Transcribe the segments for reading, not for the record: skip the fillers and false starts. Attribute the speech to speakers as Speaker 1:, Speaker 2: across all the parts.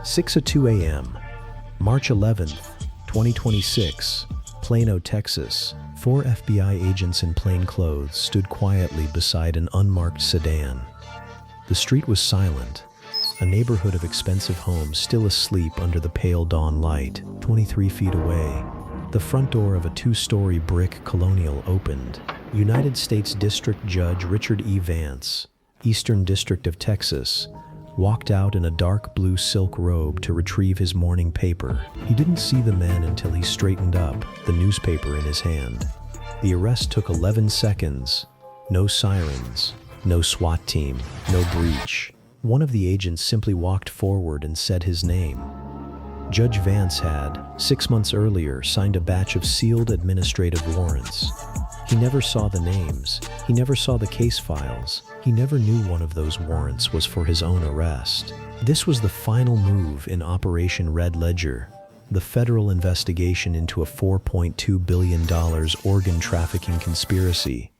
Speaker 1: 6:02 a.m., March 11th, 2026, Plano, Texas. Four FBI agents in plain clothes stood quietly beside an unmarked sedan. The street was silent, a neighborhood of expensive homes still asleep under the pale dawn light. 23 feet away, the front door of a two-story brick colonial opened. United States District Judge Richard E. Vance, Eastern District of Texas, walked out in a dark blue silk robe to retrieve his morning paper. He didn't see the men until he straightened up, the newspaper in his hand. The arrest took 11 seconds. No sirens, no SWAT team, no breach. One of the agents simply walked forward and said his name. Judge Vance had, 6 months earlier, signed a batch of sealed administrative warrants. He never saw the names. He never saw the case files. He never knew one of those warrants was for his own arrest. This was the final move in Operation Red Ledger, the federal investigation into a $4.2 billion organ trafficking conspiracy,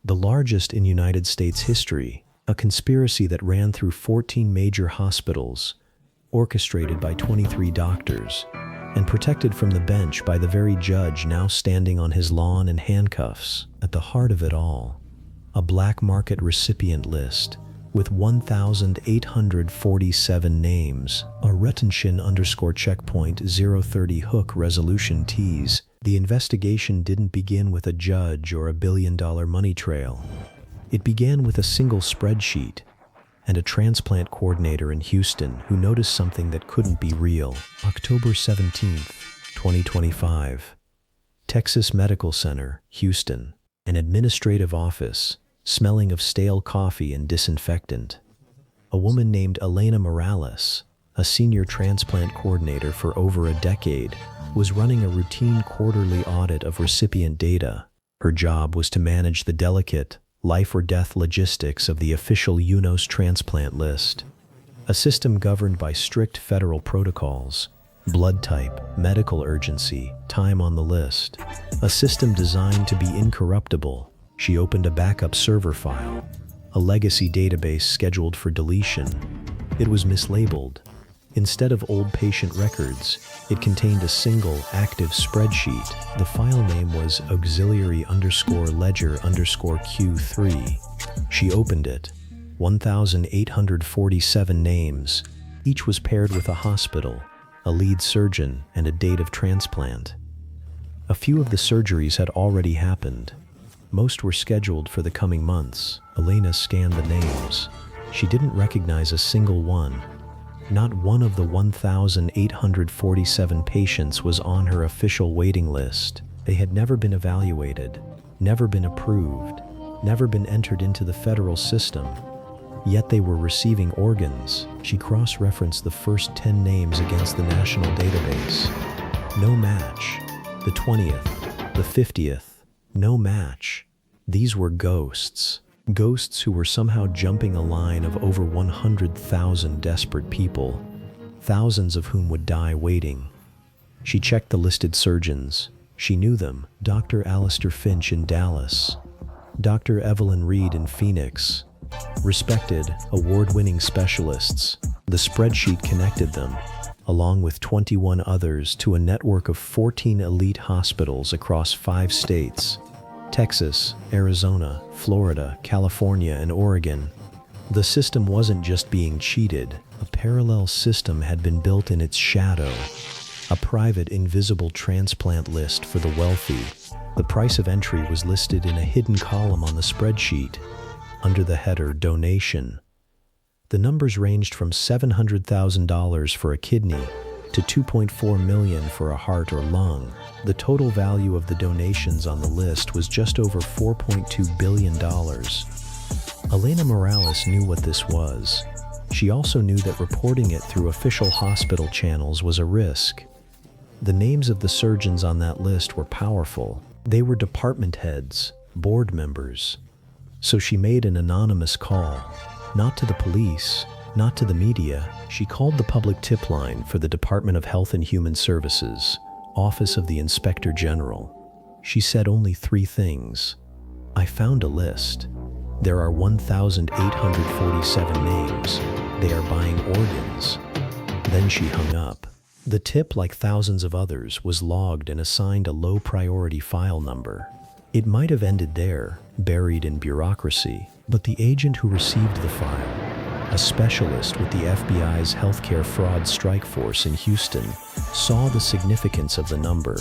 Speaker 1: the largest in United States history, a conspiracy that ran through 14 major hospitals, orchestrated by 23 doctors, and protected from the bench by the very judge now standing on his lawn in handcuffs. At the heart of it all, a black market recipient list with 1,847 names, a retention_checkpoint 030 resolution tease. The investigation didn't begin with a judge or a billion-dollar money trail. It began with a single spreadsheet and a transplant coordinator in Houston who noticed something that couldn't be real. October 17th, 2025. Texas Medical Center, Houston. An administrative office, smelling of stale coffee and disinfectant. A woman named Elena Morales, a senior transplant coordinator for over a decade, was running a routine quarterly audit of recipient data. Her job was to manage the delicate, life-or-death logistics of the official UNOS transplant list, a system governed by strict federal protocols, blood type, medical urgency, time on the list, a system designed to be incorruptible. She opened a backup server file, a legacy database scheduled for deletion. It was mislabeled. Instead of old patient records, it contained a single, active spreadsheet. The file name was auxiliary_ledger_Q3. She opened it. 1,847 names. Each was paired with a hospital, a lead surgeon, and a date of transplant. A few of the surgeries had already happened. Most were scheduled for the coming months. Elena scanned the names. She didn't recognize a single one. Not one of the 1,847 patients was on her official waiting list. They had never been evaluated, never been approved, never been entered into the federal system. Yet they were receiving organs. She cross-referenced the first 10 names against the national database. No match. The 20th, the 50th, no match. These were ghosts. Ghosts who were somehow jumping a line of over 100,000 desperate people, thousands of whom would die waiting. She checked the listed surgeons. She knew them. Dr. Alistair Finch in Dallas, Dr. Evelyn Reed in Phoenix. Respected, award-winning specialists. The spreadsheet connected them, along with 21 others, to a network of 14 elite hospitals across 5 states. Texas, Arizona, Florida, California, and Oregon. The system wasn't just being cheated. A parallel system had been built in its shadow. A private, invisible transplant list for the wealthy. The price of entry was listed in a hidden column on the spreadsheet, under the header Donation. The numbers ranged from $700,000 for a kidney to $2.4 million for a heart or lung. The total value of the donations on the list was just over $4.2 billion. Elena Morales knew what this was. She also knew that reporting it through official hospital channels was a risk. The names of the surgeons on that list were powerful. They were department heads, board members. So she made an anonymous call, not to the police, not to the media. She called the public tip line for the Department of Health and Human Services, Office of the Inspector General. She said only 3 things. I found a list. There are 1,847 names. They are buying organs. Then she hung up. The tip, like thousands of others, was logged and assigned a low-priority file number. It might have ended there, buried in bureaucracy, but the agent who received the file, a specialist with the FBI's healthcare fraud strike force in Houston, saw the significance of the number,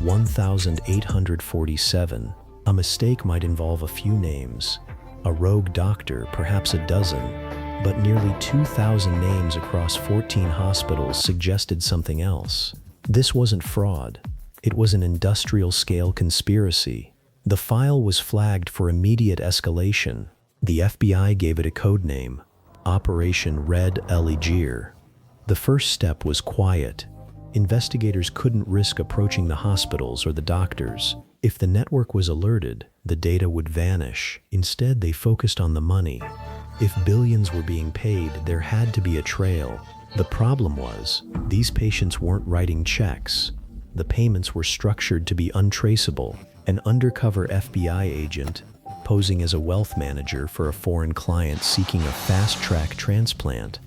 Speaker 1: 1,847. A mistake might involve a few names, a rogue doctor, perhaps a dozen, but nearly 2,000 names across 14 hospitals suggested something else. This wasn't fraud. It was an industrial-scale conspiracy. The file was flagged for immediate escalation. The FBI gave it a code name, Operation Red Eligir. The first step was quiet. Investigators couldn't risk approaching the hospitals or the doctors. If the network was alerted, the data would vanish. Instead, they focused on the money. If billions were being paid, there had to be a trail. The problem was, these patients weren't writing checks. The payments were structured to be untraceable. An undercover FBI agent, posing as a wealth manager for a foreign client seeking a fast-track transplant,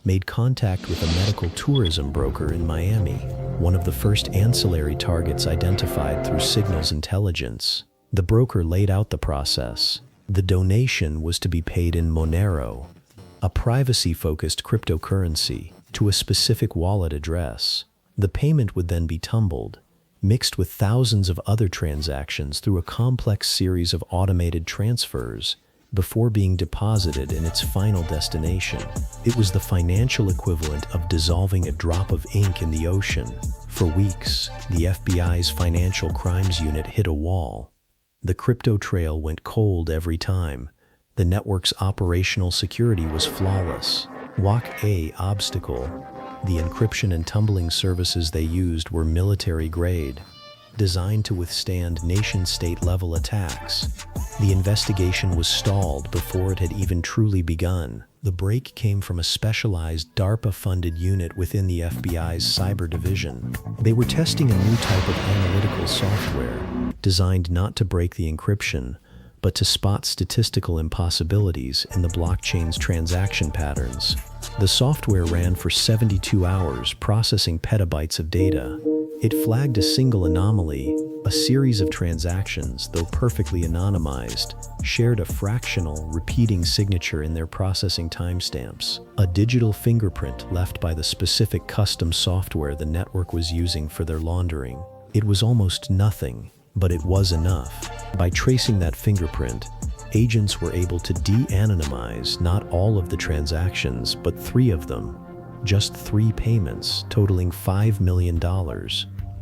Speaker 1: made contact with a medical tourism broker in Miami, one of the first ancillary targets identified through signals intelligence. The broker laid out the process. The donation was to be paid in Monero, a privacy-focused cryptocurrency, to a specific wallet address. The payment would then be tumbled, mixed with thousands of other transactions through a complex series of automated transfers, before being deposited in its final destination. It was the financial equivalent of dissolving a drop of ink in the ocean. For weeks, the FBI's Financial Crimes Unit hit a wall. The crypto trail went cold every time. The network's operational security was flawless. WAC-A obstacle. The encryption and tumbling services they used were military-grade, designed to withstand nation-state level attacks. The investigation was stalled before it had even truly begun. The break came from a specialized DARPA-funded unit within the FBI's cyber division. They were testing a new type of analytical software, designed not to break the encryption, but to spot statistical impossibilities in the blockchain's transaction patterns. The software ran for 72 hours, processing petabytes of data. It flagged a single anomaly. A series of transactions, though perfectly anonymized, shared a fractional, repeating signature in their processing timestamps, a digital fingerprint left by the specific custom software the network was using for their laundering. It was almost nothing, but it was enough. By tracing that fingerprint, agents were able to de-anonymize not all of the transactions, but 3 of them. Just 3 payments, totaling $5 million.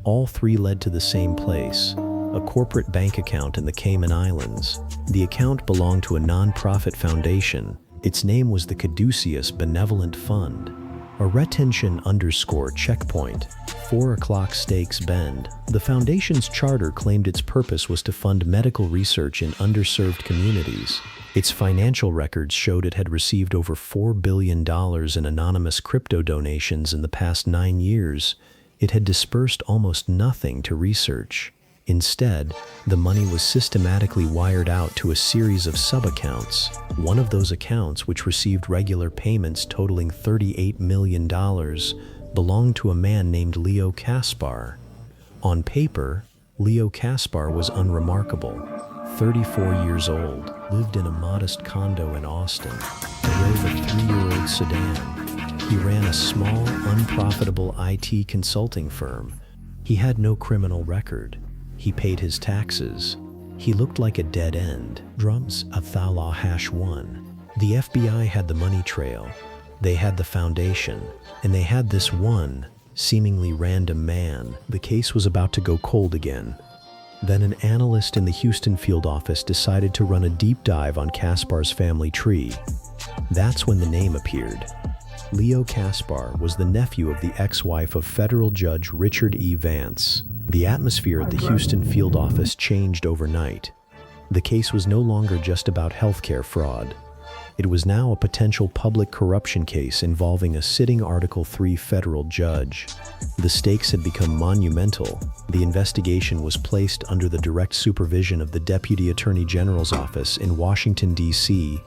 Speaker 1: All 3 led to the same place, a corporate bank account in the Cayman Islands. The account belonged to a non-profit foundation. Its name was the Caduceus Benevolent Fund. A retention_checkpoint, 4 o'clock stakes bend. The foundation's charter claimed its purpose was to fund medical research in underserved communities. Its financial records showed it had received over $4 billion in anonymous crypto donations in the past 9 years. It had dispersed almost nothing to research. Instead, the money was systematically wired out to a series of sub-accounts. One of those accounts, which received regular payments totaling $38 million, belonged to a man named Leo Kaspar. On paper, Leo Kaspar was unremarkable. 34 years old, lived in a modest condo in Austin, drove a 3-year-old sedan. He ran a small, unprofitable IT consulting firm. He had no criminal record. He paid his taxes. He looked like a dead end. Drums Athala #1. The FBI had the money trail. They had the foundation. And they had this one, seemingly random man. The case was about to go cold again. Then an analyst in the Houston field office decided to run a deep dive on Kaspar's family tree. That's when the name appeared. Leo Kaspar was the nephew of the ex-wife of federal judge Richard E. Vance. The atmosphere at the Houston field office changed overnight. The case was no longer just about healthcare fraud. It was now a potential public corruption case involving a sitting Article III federal judge. The stakes had become monumental. The investigation was placed under the direct supervision of the Deputy Attorney General's office in Washington, D.C.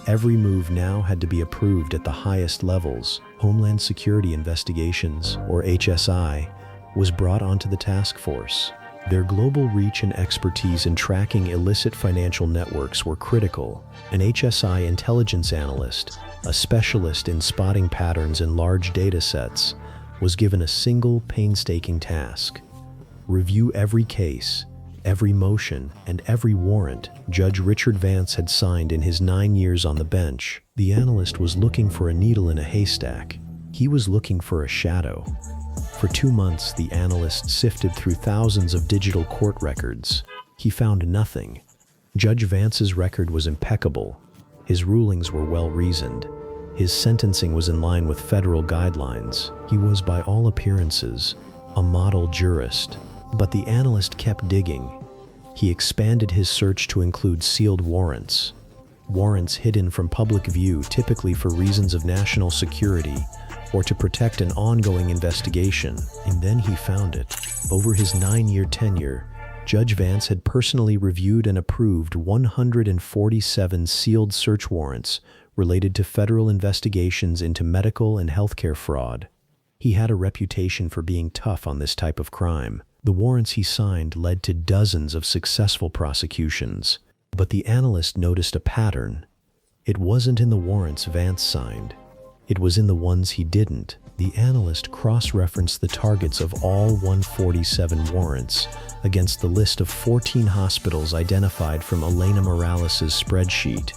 Speaker 1: Every move now had to be approved at the highest levels. Homeland Security Investigations, or HSI, was brought onto the task force. Their global reach and expertise in tracking illicit financial networks were critical. An HSI intelligence analyst, a specialist in spotting patterns in large data sets, was given a single painstaking task: review every case, every motion, and every warrant Judge Richard Vance had signed in his 9 years on the bench. The analyst was looking for a needle in a haystack. He was looking for a shadow. For 2 months, the analyst sifted through thousands of digital court records. He found nothing. Judge Vance's record was impeccable. His rulings were well-reasoned. His sentencing was in line with federal guidelines. He was, by all appearances, a model jurist. But the analyst kept digging. He expanded his search to include sealed warrants. Warrants hidden from public view, typically for reasons of national security or to protect an ongoing investigation. And then he found it. Over his 9-year tenure, Judge Vance had personally reviewed and approved 147 sealed search warrants related to federal investigations into medical and healthcare fraud. He had a reputation for being tough on this type of crime. The warrants he signed led to dozens of successful prosecutions. But the analyst noticed a pattern. It wasn't in the warrants Vance signed. It was in the ones he didn't. The analyst cross-referenced the targets of all 147 warrants against the list of 14 hospitals identified from Elena Morales' spreadsheet.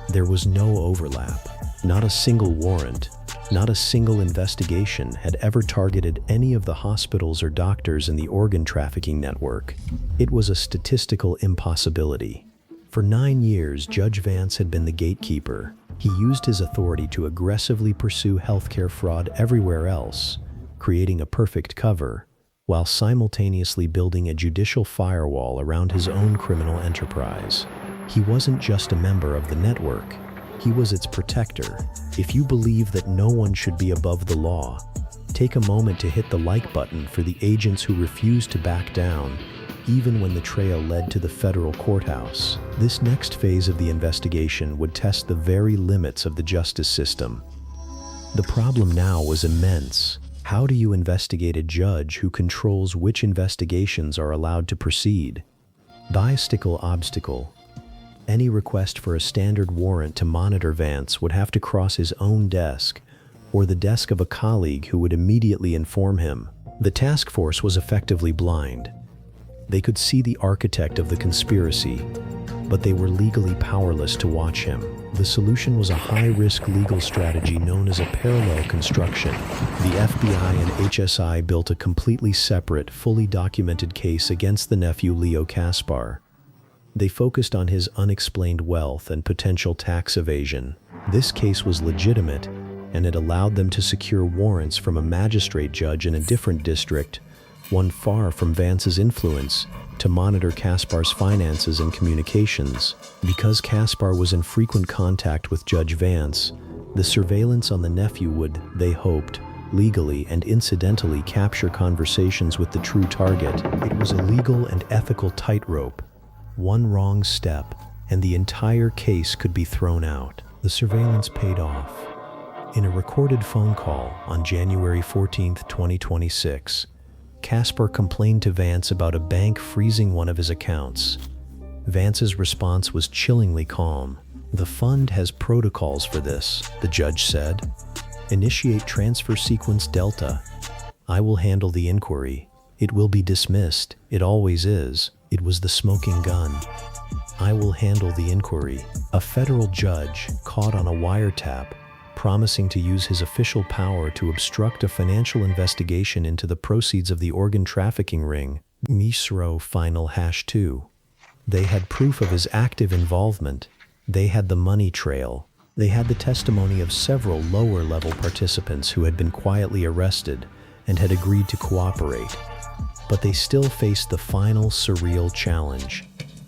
Speaker 1: There was no overlap. Not a single warrant, not a single investigation had ever targeted any of the hospitals or doctors in the organ trafficking network. It was a statistical impossibility. For 9 years, Judge Vance had been the gatekeeper. He used his authority to aggressively pursue healthcare fraud everywhere else, creating a perfect cover, while simultaneously building a judicial firewall around his own criminal enterprise. He wasn't just a member of the network, he was its protector. If you believe that no one should be above the law, take a moment to hit the like button for the agents who refused to back down, even when the trail led to the federal courthouse. This next phase of the investigation would test the very limits of the justice system. The problem now was immense. How do you investigate a judge who controls which investigations are allowed to proceed? Biastical obstacle. Any request for a standard warrant to monitor Vance would have to cross his own desk or the desk of a colleague who would immediately inform him. The task force was effectively blind. They could see the architect of the conspiracy, but they were legally powerless to watch him. The solution was a high-risk legal strategy known as a parallel construction. The FBI and HSI built a completely separate, fully documented case against the nephew Leo Kaspar. They focused on his unexplained wealth and potential tax evasion. This case was legitimate, and it allowed them to secure warrants from a magistrate judge in a different district, one far from Vance's influence, to monitor Kaspar's finances and communications. Because Kaspar was in frequent contact with Judge Vance, the surveillance on the nephew would, they hoped, legally and incidentally capture conversations with the true target. It was a legal and ethical tightrope. One wrong step, and the entire case could be thrown out. The surveillance paid off. In a recorded phone call on January 14, 2026, Kaspar complained to Vance about a bank freezing one of his accounts. Vance's response was chillingly calm. "The fund has protocols for this," the judge said. "Initiate transfer sequence Delta. I will handle the inquiry. It will be dismissed. It always is." It was the smoking gun. "I will handle the inquiry." A federal judge caught on a wiretap promising to use his official power to obstruct a financial investigation into the proceeds of the organ trafficking ring. Misro final #2. They had proof of his active involvement. They had the money trail. They had the testimony of several lower-level participants who had been quietly arrested and had agreed to cooperate. But they still faced the final surreal challenge: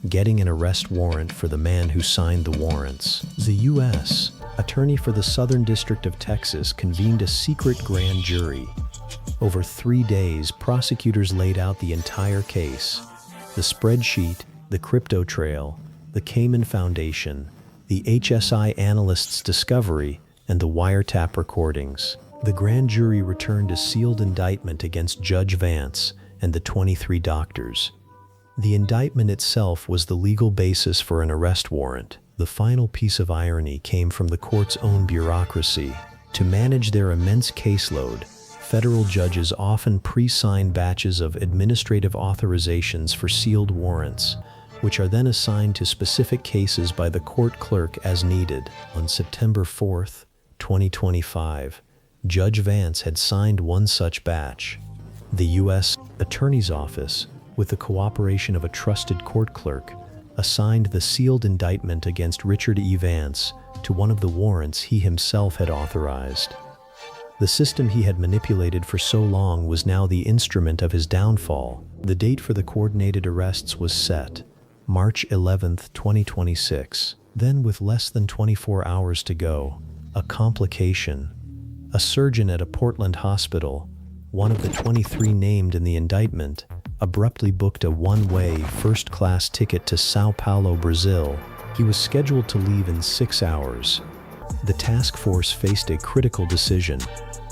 Speaker 1: getting an arrest warrant for the man who signed the warrants. The U.S. Attorney for the Southern District of Texas convened a secret grand jury. Over 3 days, prosecutors laid out the entire case: the spreadsheet, the crypto trail, the Cayman Foundation, the HSI analyst's discovery, and the wiretap recordings. The grand jury returned a sealed indictment against Judge Vance and the 23 doctors. The indictment itself was the legal basis for an arrest warrant. The final piece of irony came from the court's own bureaucracy. To manage their immense caseload, federal judges often pre-sign batches of administrative authorizations for sealed warrants, which are then assigned to specific cases by the court clerk as needed. On September 4, 2025, Judge Vance had signed one such batch. The U.S. Attorney's Office, with the cooperation of a trusted court clerk, assigned the sealed indictment against Richard E. Vance to one of the warrants he himself had authorized. The system he had manipulated for so long was now the instrument of his downfall. The date for the coordinated arrests was set, March 11, 2026. Then, with less than 24 hours to go, a complication. A surgeon at a Portland hospital, one of the 23 named in the indictment, abruptly booked a one-way, first-class ticket to Sao Paulo, Brazil. He was scheduled to leave in 6 hours. The task force faced a critical decision: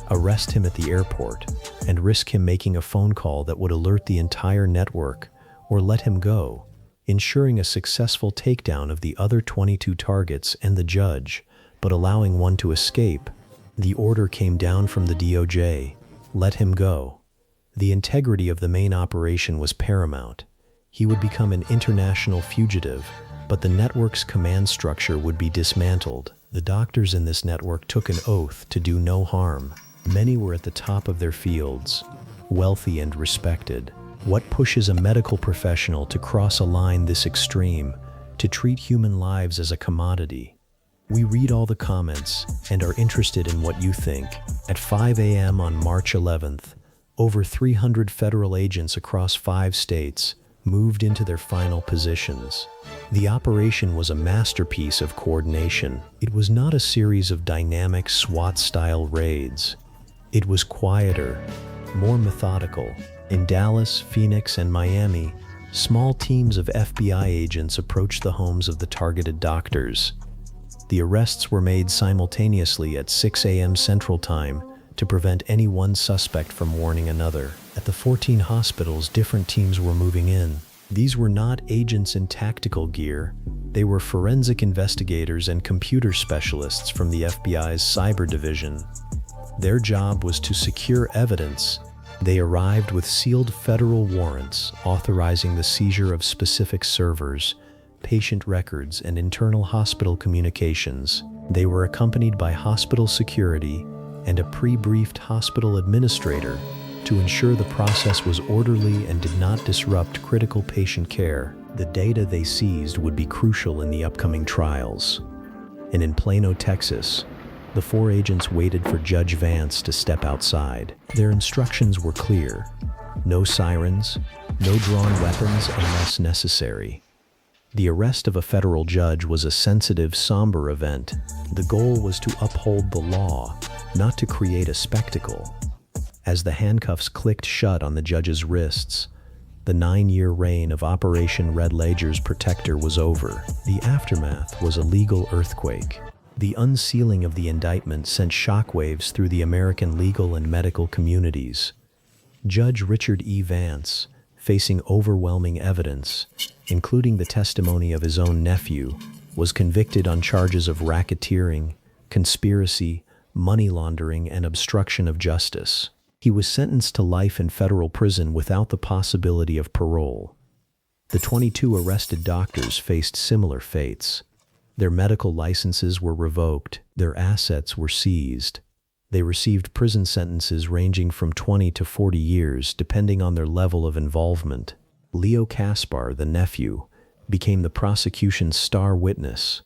Speaker 1: arrest him at the airport and risk him making a phone call that would alert the entire network, or let him go, ensuring a successful takedown of the other 22 targets and the judge, but allowing one to escape. The order came down from the DOJ: let him go. The integrity of the main operation was paramount. He would become an international fugitive, but the network's command structure would be dismantled. The doctors in this network took an oath to do no harm. Many were at the top of their fields, wealthy and respected. What pushes a medical professional to cross a line this extreme, to treat human lives as a commodity? We read all the comments and are interested in what you think. At 5 a.m. on March 11th, over 300 federal agents across 5 states moved into their final positions. The operation was a masterpiece of coordination. It was not a series of dynamic SWAT-style raids. It was quieter, more methodical. In Dallas, Phoenix, and Miami, small teams of FBI agents approached the homes of the targeted doctors. The arrests were made simultaneously at 6 a.m. Central Time to prevent any one suspect from warning another. At the 14 hospitals, different teams were moving in. These were not agents in tactical gear. They were forensic investigators and computer specialists from the FBI's cyber division. Their job was to secure evidence. They arrived with sealed federal warrants authorizing the seizure of specific servers, patient records, and internal hospital communications. They were accompanied by hospital security and a pre-briefed hospital administrator to ensure the process was orderly and did not disrupt critical patient care. The data they seized would be crucial in the upcoming trials. And in Plano, Texas, the 4 agents waited for Judge Vance to step outside. Their instructions were clear: no sirens, no drawn weapons unless necessary. The arrest of a federal judge was a sensitive, somber event. The goal was to uphold the law, not to create a spectacle. As the handcuffs clicked shut on the judge's wrists, the 9-year reign of Operation Red Ledger's protector was over. The aftermath was a legal earthquake. The unsealing of the indictment sent shockwaves through the American legal and medical communities. Judge Richard E. Vance, facing overwhelming evidence, including the testimony of his own nephew, was convicted on charges of racketeering, conspiracy, money laundering, and obstruction of justice. He was sentenced to life in federal prison without the possibility of parole. The 22 arrested doctors faced similar fates. Their medical licenses were revoked, their assets were seized. They received prison sentences ranging from 20 to 40 years, depending on their level of involvement. Leo Kaspar, the nephew, became the prosecution's star witness.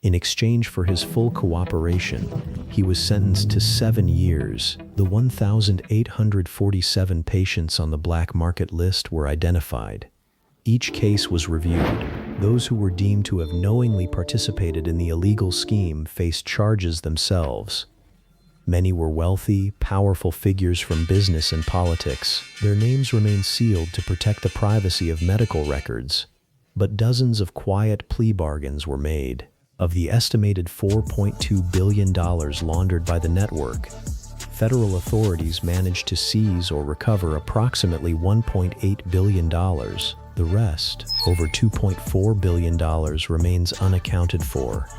Speaker 1: In exchange for his full cooperation, he was sentenced to 7 years. The 1,847 patients on the black market list were identified. Each case was reviewed. Those who were deemed to have knowingly participated in the illegal scheme faced charges themselves. Many were wealthy, powerful figures from business and politics. Their names remained sealed to protect the privacy of medical records. But dozens of quiet plea bargains were made. Of the estimated $4.2 billion laundered by the network, federal authorities managed to seize or recover approximately $1.8 billion. The rest, over $2.4 billion, remains unaccounted for,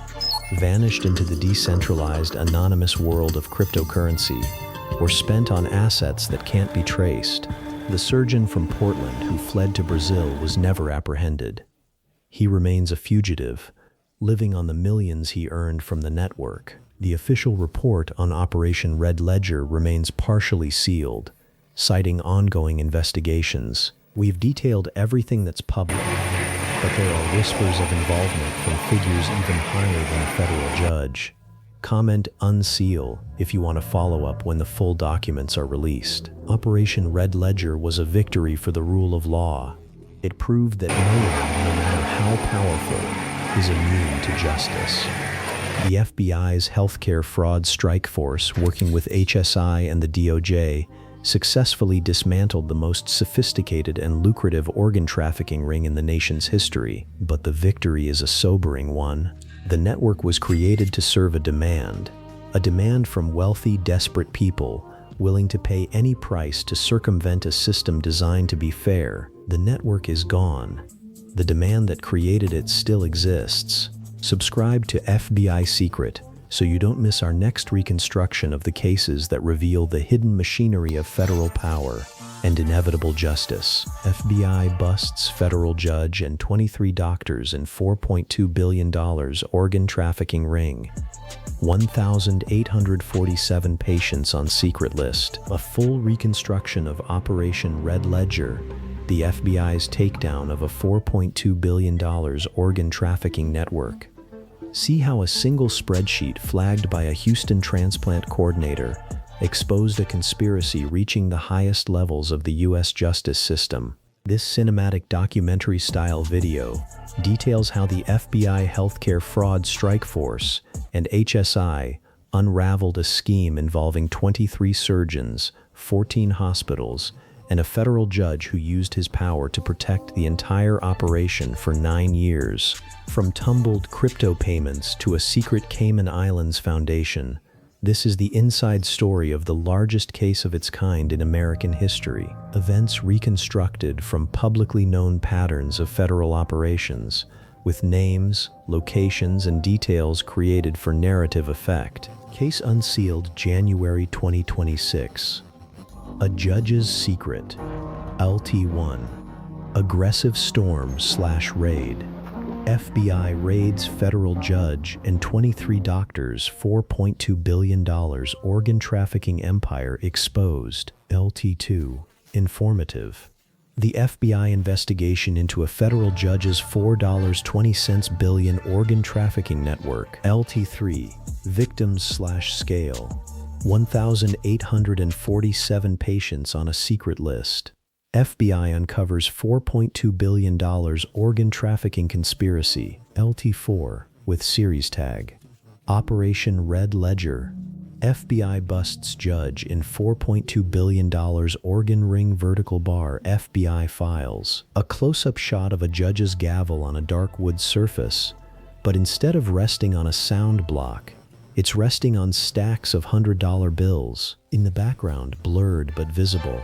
Speaker 1: vanished into the decentralized, anonymous world of cryptocurrency, or spent on assets that can't be traced. The surgeon from Portland who fled to Brazil was never apprehended. He remains a fugitive, living on the millions he earned from the network. The official report on Operation Red Ledger remains partially sealed, citing ongoing investigations. We've detailed everything that's public, but there are whispers of involvement from figures even higher than a federal judge. Comment unseal if you want to follow up when the full documents are released. Operation Red Ledger was a victory for the rule of law. It proved that no one, no matter how powerful, is immune to justice. The FBI's healthcare fraud strike force, working with HSI and the DOJ, successfully dismantled the most sophisticated and lucrative organ trafficking ring in the nation's history. But the victory is a sobering one. The network was created to serve a demand from wealthy, desperate people willing to pay any price to circumvent a system designed to be fair. The network is gone. The demand that created it still exists. Subscribe to FBI Secret so you don't miss our next reconstruction of the cases that reveal the hidden machinery of federal power and inevitable justice. FBI busts federal judge and 23 doctors in $4.2 billion organ trafficking ring. 1,847 patients on secret list. A full reconstruction of Operation Red Ledger, the FBI's takedown of a $4.2 billion organ trafficking network. See how a single spreadsheet flagged by a Houston transplant coordinator exposed a conspiracy reaching the highest levels of the U.S. justice system. This cinematic documentary-style video details how the FBI healthcare fraud strike force and HSI unraveled a scheme involving 23 surgeons, 14 hospitals, and a federal judge who used his power to protect the entire operation for 9 years. From tumbled crypto payments to a secret Cayman Islands foundation, this is the inside story of the largest case of its kind in American history. Events reconstructed from publicly known patterns of federal operations, with names, locations, and details created for narrative effect. Case unsealed January 2026. A Judge's Secret. LT1. Aggressive storm/raid. FBI raids federal judge and 23 doctors, $4.2 billion organ trafficking empire exposed. LT2. Informative. The FBI investigation into a federal judge's $4.20 billion organ trafficking network. LT3. Victims/scale. 1,847 patients on a secret list. FBI uncovers $4.2 billion organ trafficking conspiracy. LT4 with series tag. Operation Red Ledger. FBI busts judge in $4.2 billion organ ring vertical bar. FBI files. A close-up shot of a judge's gavel on a dark wood surface, but instead of resting on a sound block, it's resting on stacks of $100 bills. In the background, blurred but visible,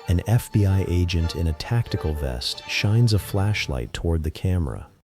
Speaker 1: an FBI agent in a tactical vest shines a flashlight toward the camera.